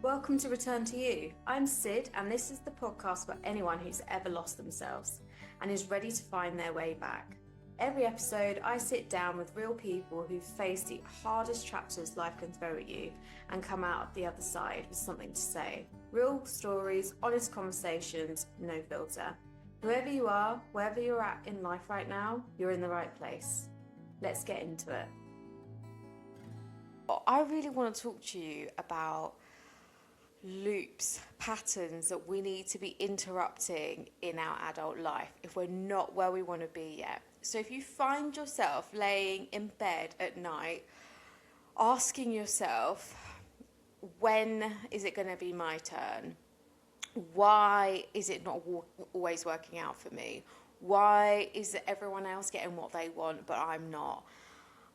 Welcome to Return to You. I'm Sid, and this is the podcast for anyone who's ever lost themselves and is ready to find their way back. Every episode, I sit down with real people who've faced the hardest chapters life can throw at you and come out the other side with something to say. Real stories, honest conversations, no filter. Whoever you are, wherever you're at in life right now, you're in the right place. Let's get into it. I really want to talk to you about loops, patterns that we need to be interrupting in our adult life if we're not where we want to be yet. So if you find yourself laying in bed at night asking yourself, when is it going to be my turn? Why is it not always working out for me? Why is everyone else getting what they want but I'm not?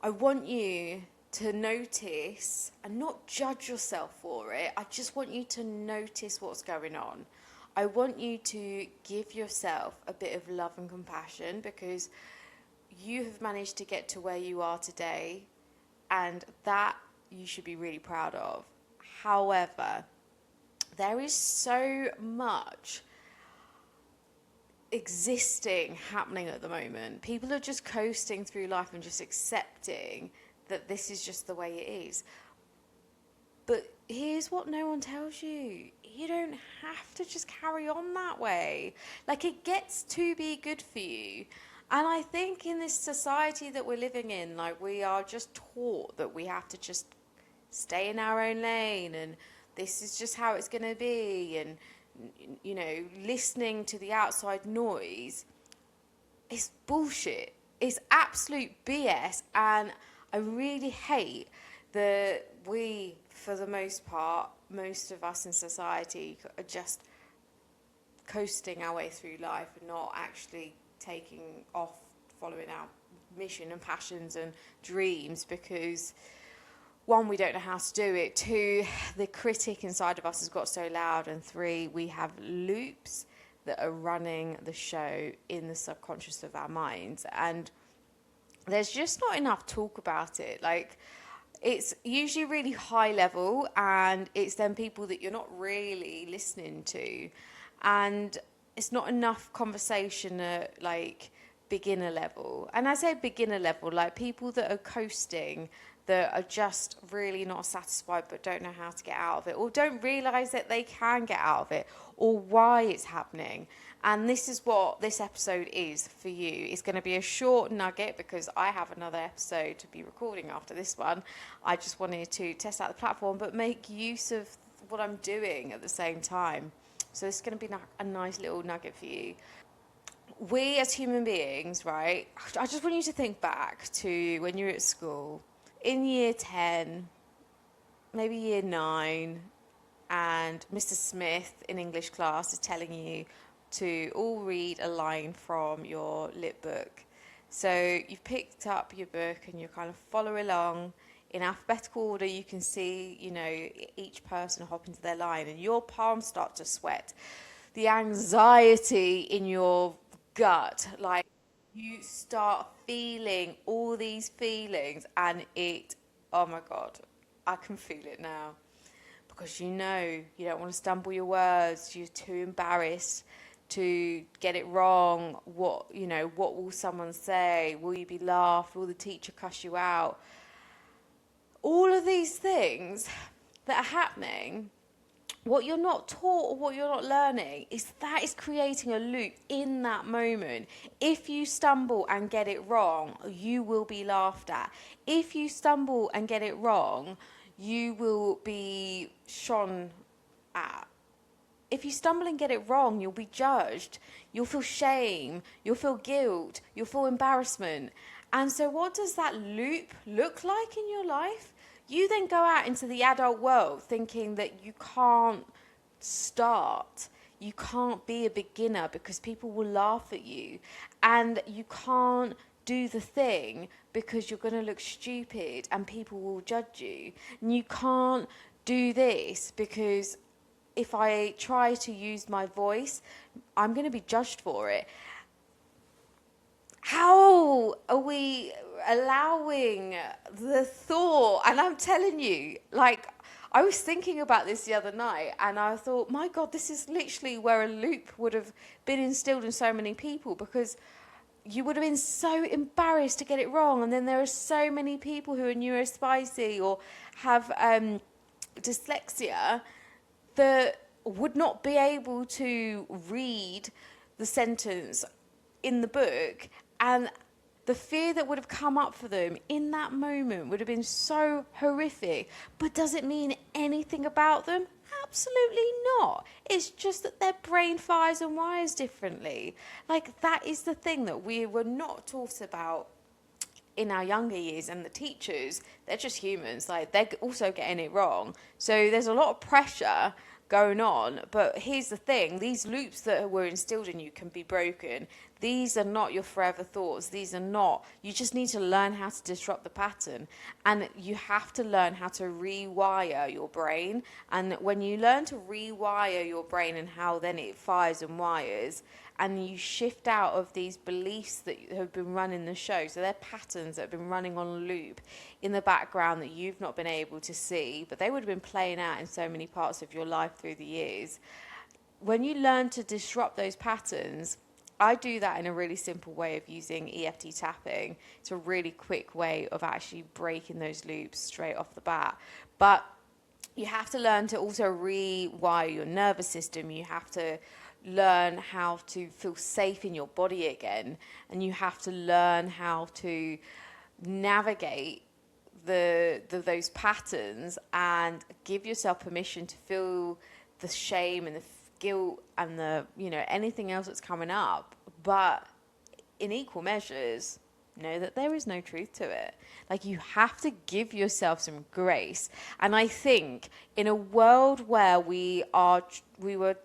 I want you to notice and not judge yourself for it. I just want you to notice what's going on. I want you to give yourself a bit of love and compassion because you have managed to get to where you are today, and that you should be really proud of. However, there is so much existing happening at the moment. People are just coasting through life and just accepting that this is just the way it is. But here's what no one tells you. You don't have to just carry on that way. Like, it gets to be good for you. And I think in this society that we're living in, like, we are just taught that we have to just stay in our own lane and this is just how it's going to be. And, you know, listening to the outside noise is bullshit. It's absolute BS. And I really hate that we, for the most part, most of us in society are just coasting our way through life and not actually taking off, following our mission and passions and dreams because, one, we don't know how to do it. Two, the critic inside of us has got so loud. And three, we have loops that are running the show in the subconscious of our minds. And there's just not enough talk about it. Like, it's usually really high level and it's then people that you're not really listening to. And it's not enough conversation at like beginner level. And I say beginner level, like people that are coasting, that are just really not satisfied but don't know how to get out of it or don't realise that they can get out of it or why it's happening. And this is what this episode is for you. It's going to be a short nugget because I have another episode to be recording after this one. I just wanted to test out the platform but make use of what I'm doing at the same time. So this is going to be a nice little nugget for you. We as human beings, right, I just want you to think back to when you were at school in year 10, maybe year 9, and Mr. Smith in English class is telling you to all read a line from your lit book. So you've picked up your book and you're kind of following along in alphabetical order. You can see, you know, each person hop into their line and your palms start to sweat. The anxiety in your gut, like you start feeling all these feelings and oh my God, I can feel it now. Because you know you don't want to stumble your words, you're too embarrassed to get it wrong. What will someone say? Will you be laughed? Will the teacher cuss you out? All of these things that are happening, what you're not taught or what you're not learning is creating a loop in that moment. If you stumble and get it wrong, you will be laughed at. If you stumble and get it wrong, you will be shone at. If you stumble and get it wrong, you'll be judged. You'll feel shame. You'll feel guilt. You'll feel embarrassment. And so what does that loop look like in your life? You then go out into the adult world thinking that you can't start. You can't be a beginner because people will laugh at you. And you can't do the thing because you're going to look stupid and people will judge you. And you can't do this because if I try to use my voice, I'm going to be judged for it. How are we allowing the thought? And I'm telling you, like, I was thinking about this the other night, and I thought, my God, this is literally where a loop would have been instilled in so many people, because you would have been so embarrassed to get it wrong. And then there are so many people who are neurospicy or have dyslexia that would not be able to read the sentence in the book, and the fear that would have come up for them in that moment would have been so horrific. But does it mean anything about them? Absolutely not. It's just that their brain fires and wires differently. Like, that is the thing that we were not taught about in our younger years. And the teachers, they're just humans. Like, they're also getting it wrong. So there's a lot of pressure going on. But here's the thing, these loops that were instilled in you can be broken. These are not your forever thoughts. These are not. You just need to learn how to disrupt the pattern. And you have to learn how to rewire your brain. And when you learn to rewire your brain and how then it fires and wires, and you shift out of these beliefs that have been running the show, so they're patterns that have been running on loop in the background that you've not been able to see, but they would have been playing out in so many parts of your life through the years. When you learn to disrupt those patterns, I do that in a really simple way of using EFT tapping. It's a really quick way of actually breaking those loops straight off the bat. But you have to learn to also rewire your nervous system. You have to learn how to feel safe in your body again, and you have to learn how to navigate those patterns and give yourself permission to feel the shame and the guilt and the anything else that's coming up, but in equal measures know that there is no truth to it. Like, you have to give yourself some grace. And I think in a world where we were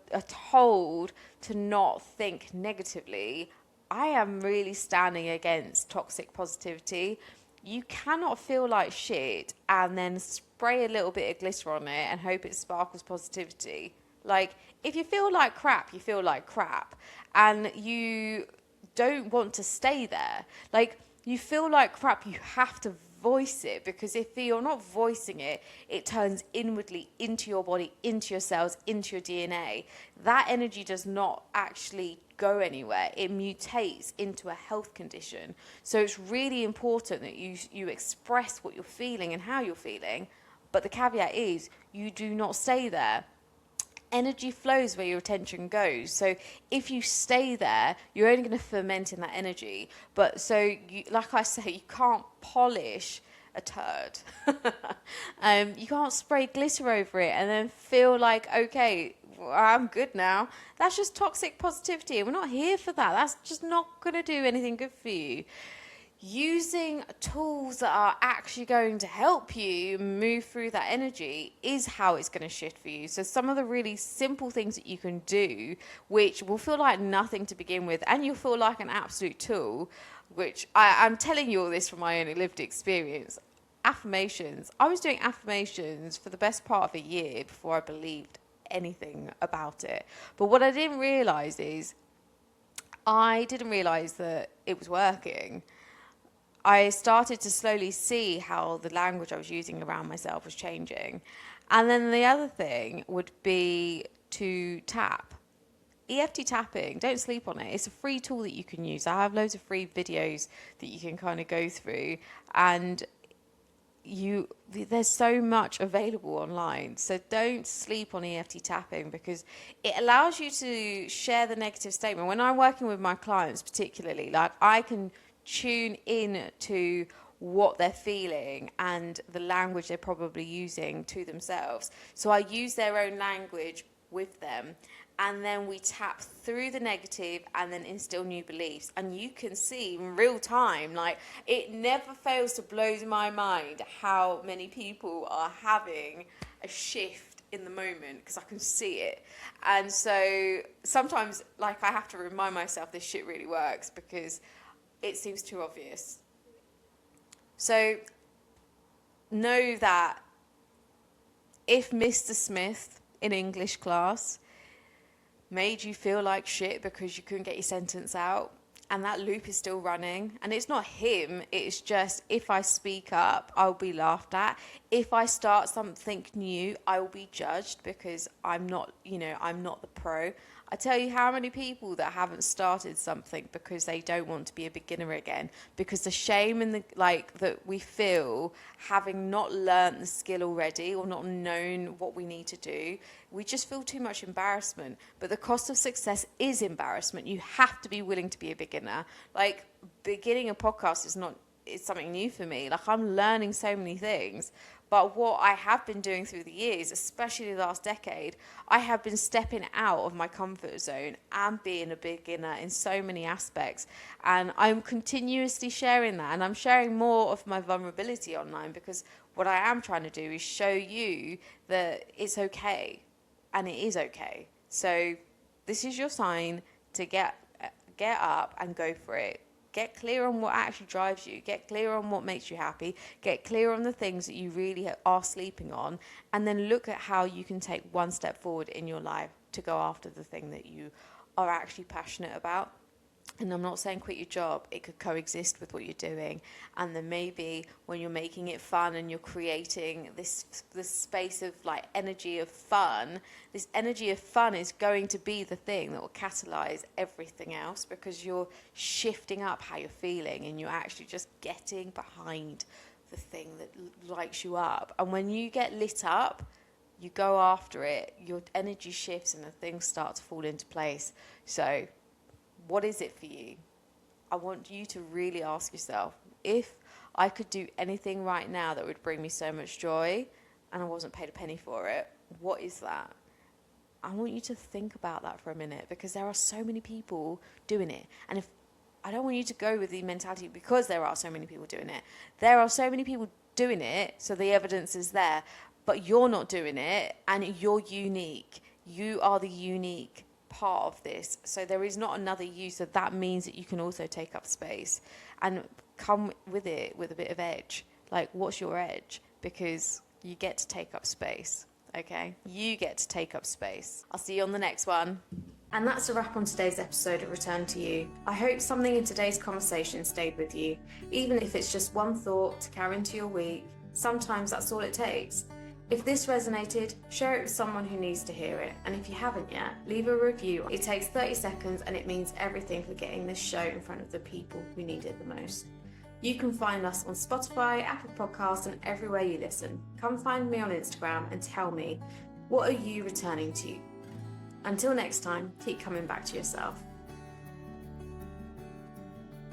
told to not think negatively, I am really standing against toxic positivity. You cannot feel like shit and then spray a little bit of glitter on it and hope it sparkles positivity. Like, if you feel like crap, you feel like crap. And you don't want to stay there. Like, you feel like crap, you have to voice it, because if you're not voicing it, it turns inwardly into your body, into your cells, into your DNA. That energy does not actually go anywhere. It mutates into a health condition. So it's really important that you express what you're feeling and how you're feeling. But the caveat is, you do not stay there. Energy flows where your attention goes. So if you stay there, you're only going to ferment in that energy. But so, like I say, you can't polish a turd. You can't spray glitter over it and then feel like, okay, I'm good now. That's just toxic positivity. We're not here for that. That's just not going to do anything good for you. Using tools that are actually going to help you move through that energy is how it's going to shift for you. So some of the really simple things that you can do, which will feel like nothing to begin with, and you'll feel like an absolute tool, which I'm telling you all this from my own lived experience. Affirmations. I was doing affirmations for the best part of a year before I believed anything about it. But what I didn't realize is I didn't realize that it was working. I started to slowly see how the language I was using around myself was changing. And then the other thing would be to tap. EFT tapping, don't sleep on it. It's a free tool that you can use. I have loads of free videos that you can kind of go through, and there's so much available online. So don't sleep on EFT tapping, because it allows you to share the negative statement. When I'm working with my clients particularly, like, I can tune in to what they're feeling and the language they're probably using to themselves. So I use their own language with them, and then we tap through the negative and then instill new beliefs. And you can see in real time, like, it never fails to blow my mind how many people are having a shift in the moment, because I can see it. And so sometimes, like, I have to remind myself this shit really works, because it seems too obvious. So know that if Mr. Smith in English class made you feel like shit because you couldn't get your sentence out, and that loop is still running. And it's not him, it's just, if I speak up, I'll be laughed at. If I start something new, I will be judged because I'm not the pro. I tell you how many people that haven't started something because they don't want to be a beginner again, because the shame and the that we feel having not learnt the skill already or not known what we need to do, we just feel too much embarrassment. But the cost of success is embarrassment. You have to be willing to be a beginner. Like, beginning a podcast it's something new for me. Like, I'm learning so many things. But what I have been doing through the years, especially the last decade, I have been stepping out of my comfort zone and being a beginner in so many aspects. And I'm continuously sharing that. And I'm sharing more of my vulnerability online, because what I am trying to do is show you that it's okay. And it is okay. So this is your sign to get up and go for it. Get clear on what actually drives you. Get clear on what makes you happy. Get clear on the things that you really are sleeping on. And then look at how you can take one step forward in your life to go after the thing that you are actually passionate about. And I'm not saying quit your job. It could coexist with what you're doing. And then maybe when you're making it fun and you're creating this space of like energy of fun, this energy of fun is going to be the thing that will catalyze everything else, because you're shifting up how you're feeling and you're actually just getting behind the thing that lights you up. And when you get lit up, you go after it, your energy shifts and the things start to fall into place. So what is it for you? I want you to really ask yourself, if I could do anything right now that would bring me so much joy and I wasn't paid a penny for it, what is that? I want you to think about that for a minute, because there are so many people doing it. And if I don't want you to go with the mentality because there are so many people doing it. There are so many people doing it, so the evidence is there, but you're not doing it and you're unique. You are the unique part of this. So there is not another you, so that means that you can also take up space and come with it with a bit of edge. Like, what's your edge? Because you get to take up space. Okay, you get to take up space. I'll see you on the next one. And that's a wrap on today's episode of Return to You. I hope something in today's conversation stayed with you, even if it's just one thought to carry into your week. Sometimes that's all it takes. If this resonated, share it with someone who needs to hear it. And if you haven't yet, leave a review. It takes 30 seconds and it means everything for getting this show in front of the people who need it the most. You can find us on Spotify, Apple Podcasts, and everywhere you listen. Come find me on Instagram and tell me, what are you returning to? Until next time, keep coming back to yourself.